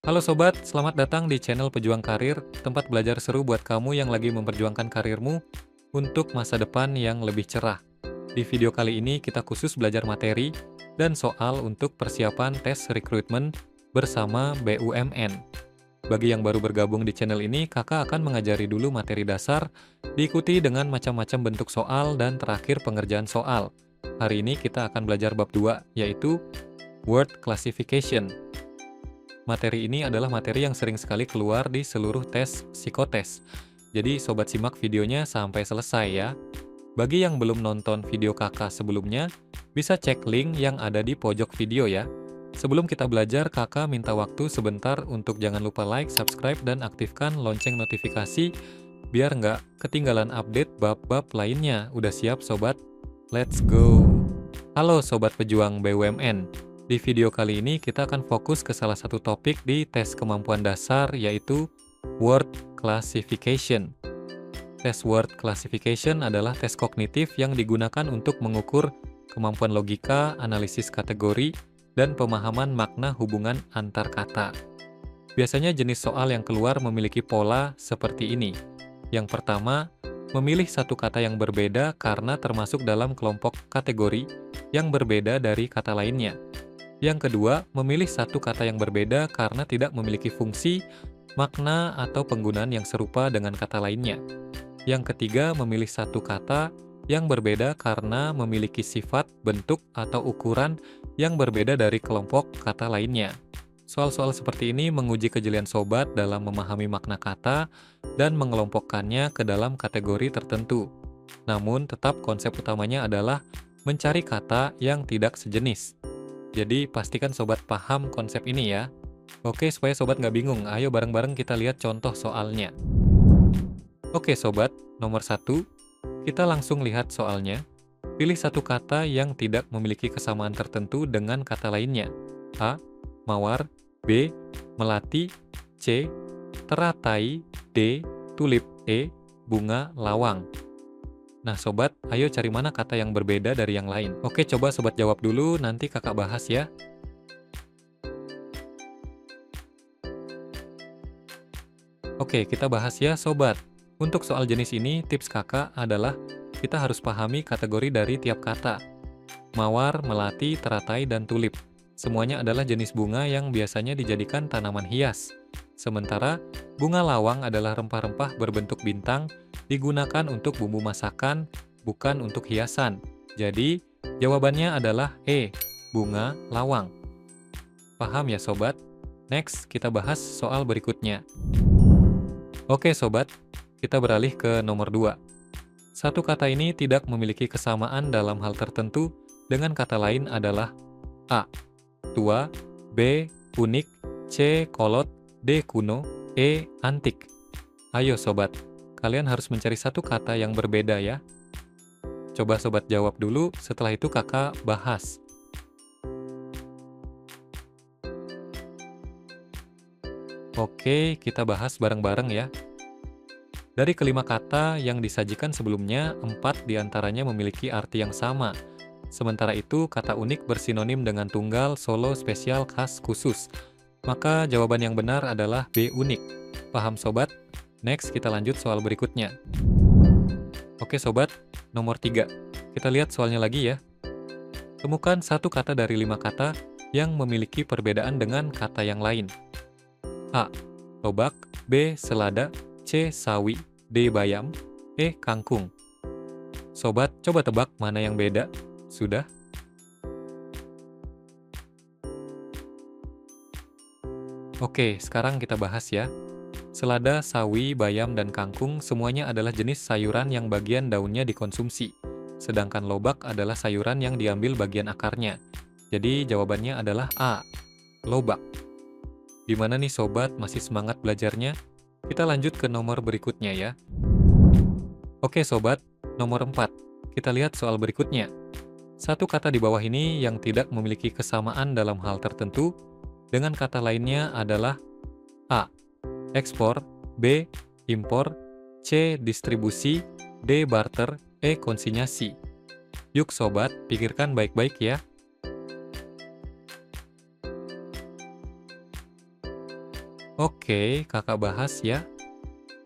Halo sobat, selamat datang di channel Pejuang Karir, tempat belajar seru buat kamu yang lagi memperjuangkan karirmu untuk masa depan yang lebih cerah. Di video kali ini kita khusus belajar materi dan soal untuk persiapan tes rekrutmen bersama BUMN. Bagi yang baru bergabung di channel ini, kakak akan mengajari dulu materi dasar, diikuti dengan macam-macam bentuk soal dan terakhir pengerjaan soal. Hari ini kita akan belajar bab 2, yaitu Word Classification. Materi ini adalah materi yang sering sekali keluar di seluruh tes psikotes. Jadi sobat simak videonya sampai selesai ya. Bagi yang belum nonton video kakak sebelumnya, bisa cek link yang ada di pojok video ya. Sebelum kita belajar, kakak minta waktu sebentar untuk jangan lupa like, subscribe, dan aktifkan lonceng notifikasi biar nggak ketinggalan update bab-bab lainnya. Udah siap sobat? Let's go! Halo sobat pejuang BUMN. Di video kali ini kita akan fokus ke salah satu topik di tes kemampuan dasar yaitu Word Classification. Tes Word Classification adalah tes kognitif yang digunakan untuk mengukur kemampuan logika, analisis kategori, dan pemahaman makna hubungan antar kata. Biasanya jenis soal yang keluar memiliki pola seperti ini. Yang pertama, memilih satu kata yang berbeda karena termasuk dalam kelompok kategori yang berbeda dari kata lainnya. Yang kedua, memilih satu kata yang berbeda karena tidak memiliki fungsi, makna, atau penggunaan yang serupa dengan kata lainnya. Yang ketiga, memilih satu kata yang berbeda karena memiliki sifat, bentuk, atau ukuran yang berbeda dari kelompok kata lainnya. Soal-soal seperti ini menguji kejelian sobat dalam memahami makna kata dan mengelompokkannya ke dalam kategori tertentu. Namun, tetap konsep utamanya adalah mencari kata yang tidak sejenis. Jadi, pastikan sobat paham konsep ini ya. Oke, supaya sobat nggak bingung, ayo bareng-bareng kita lihat contoh soalnya. Oke sobat, nomor 1, kita langsung lihat soalnya. Pilih satu kata yang tidak memiliki kesamaan tertentu dengan kata lainnya. A. Mawar. B. Melati. C. Teratai. D. Tulip. E. Bunga lawang. Nah sobat, ayo cari mana kata yang berbeda dari yang lain. Oke, coba sobat jawab dulu, nanti kakak bahas ya. Oke, kita bahas ya sobat. Untuk soal jenis ini, tips kakak adalah kita harus pahami kategori dari tiap kata. Mawar, melati, teratai, dan tulip. Semuanya adalah jenis bunga yang biasanya dijadikan tanaman hias. Sementara, bunga lawang adalah rempah-rempah berbentuk bintang, digunakan untuk bumbu masakan, bukan untuk hiasan. Jadi, jawabannya adalah E, bunga lawang. Paham ya sobat? Next, kita bahas soal berikutnya. Oke sobat, kita beralih ke nomor 2. Satu kata ini tidak memiliki kesamaan dalam hal tertentu dengan kata lain adalah A. Tua, B. Unik, C. Kolot, D. Kuno, E. Antik. Ayo sobat, kalian harus mencari satu kata yang berbeda ya. Coba sobat jawab dulu, setelah itu kakak bahas. Oke, kita bahas bareng-bareng ya. Dari kelima kata yang disajikan sebelumnya, 4 diantaranya memiliki arti yang sama. Sementara itu, kata unik bersinonim dengan tunggal, solo, spesial, khas, khusus. Maka jawaban yang benar adalah B, unik. Paham sobat? Next, kita lanjut soal berikutnya. Oke sobat, nomor 3. Kita lihat soalnya lagi ya. Temukan satu kata dari 5 kata yang memiliki perbedaan dengan kata yang lain. A. Tobak. B. Selada. C. Sawi. D. Bayam. E. Kangkung. Sobat, coba tebak mana yang beda. Sudah? Oke, sekarang kita bahas ya. Selada, sawi, bayam, dan kangkung semuanya adalah jenis sayuran yang bagian daunnya dikonsumsi. Sedangkan lobak adalah sayuran yang diambil bagian akarnya. Jadi jawabannya adalah A. Lobak. Gimana nih sobat, masih semangat belajarnya? Kita lanjut ke nomor berikutnya ya. Oke sobat, nomor 4. Kita lihat soal berikutnya. Satu kata di bawah ini yang tidak memiliki kesamaan dalam hal tertentu dengan kata lainnya adalah A. Ekspor, B. Impor, C. Distribusi, D. Barter, E. Konsinyasi. Yuk sobat, pikirkan baik-baik ya. Oke, kakak bahas ya.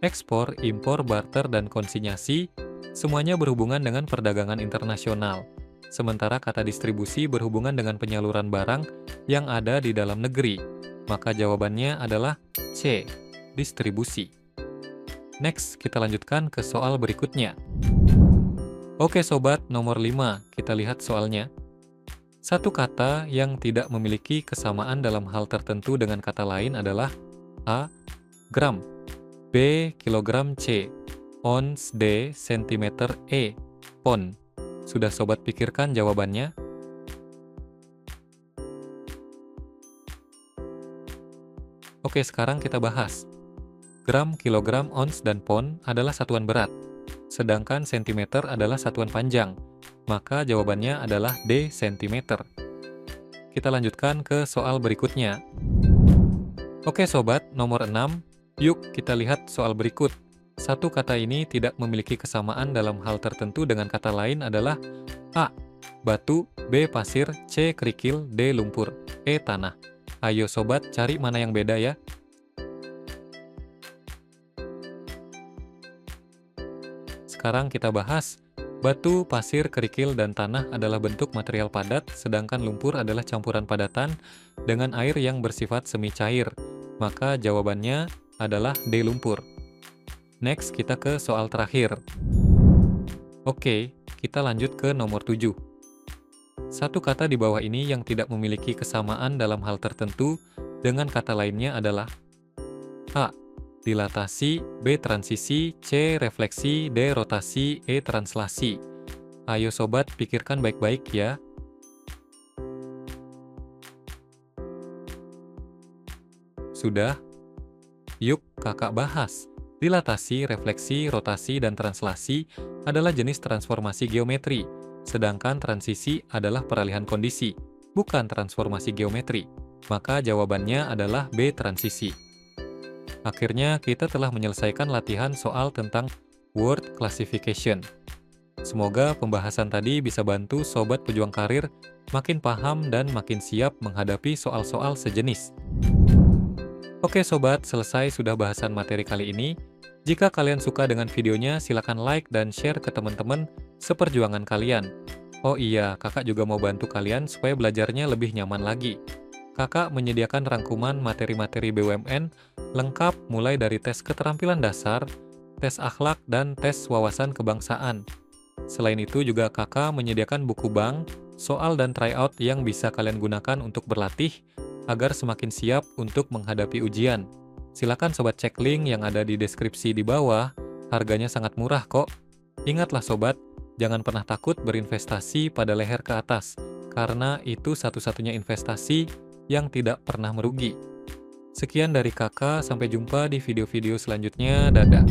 Ekspor, impor, barter, dan konsinyasi semuanya berhubungan dengan perdagangan internasional. Sementara kata distribusi berhubungan dengan penyaluran barang yang ada di dalam negeri. Maka jawabannya adalah C, distribusi. Next, kita lanjutkan ke soal berikutnya. Oke sobat, nomor 5, kita lihat soalnya. Satu kata yang tidak memiliki kesamaan dalam hal tertentu dengan kata lain adalah A. Gram, B. Kilogram, C. Ons, D. Sentimeter, E. Pon. Sudah sobat pikirkan jawabannya? Oke, sekarang kita bahas. Gram, kilogram, ons, dan pon adalah satuan berat, sedangkan sentimeter adalah satuan panjang. Maka jawabannya adalah D. Sentimeter. Kita lanjutkan ke soal berikutnya. Oke sobat, nomor 6. Yuk kita lihat soal berikut. Satu kata ini tidak memiliki kesamaan dalam hal tertentu dengan kata lain adalah A. Batu, B. Pasir, C. Kerikil, D. Lumpur, E. Tanah. Ayo sobat, cari mana yang beda ya. Sekarang kita bahas. Batu, pasir, kerikil, dan tanah adalah bentuk material padat, sedangkan lumpur adalah campuran padatan dengan air yang bersifat semi cair. Maka jawabannya adalah D. Lumpur. Next, kita ke soal terakhir. Oke, kita lanjut ke nomor 7. Satu kata di bawah ini yang tidak memiliki kesamaan dalam hal tertentu dengan kata lainnya adalah A. Dilatasi, B. Transisi, C. Refleksi, D. Rotasi, E. Translasi. Ayo sobat, pikirkan baik-baik ya. Sudah? Yuk kakak bahas. Dilatasi, refleksi, rotasi, dan translasi adalah jenis transformasi geometri, sedangkan transisi adalah peralihan kondisi, bukan transformasi geometri. Maka jawabannya adalah B. Transisi. Akhirnya, kita telah menyelesaikan latihan soal tentang word classification. Semoga pembahasan tadi bisa bantu sobat pejuang karir makin paham dan makin siap menghadapi soal-soal sejenis. Oke sobat, selesai sudah bahasan materi kali ini. Jika kalian suka dengan videonya, silakan like dan share ke teman-teman seperjuangan kalian. Oh iya, kakak juga mau bantu kalian supaya belajarnya lebih nyaman lagi. Kakak menyediakan rangkuman materi-materi BUMN lengkap mulai dari tes keterampilan dasar, tes akhlak, dan tes wawasan kebangsaan. Selain itu juga kakak menyediakan buku bank, soal dan tryout yang bisa kalian gunakan untuk berlatih agar semakin siap untuk menghadapi ujian. Silakan sobat cek link yang ada di deskripsi di bawah, harganya sangat murah kok. Ingatlah sobat, jangan pernah takut berinvestasi pada leher ke atas, karena itu satu-satunya investasi yang tidak pernah merugi. Sekian dari kakak, sampai jumpa di video-video selanjutnya, dadah.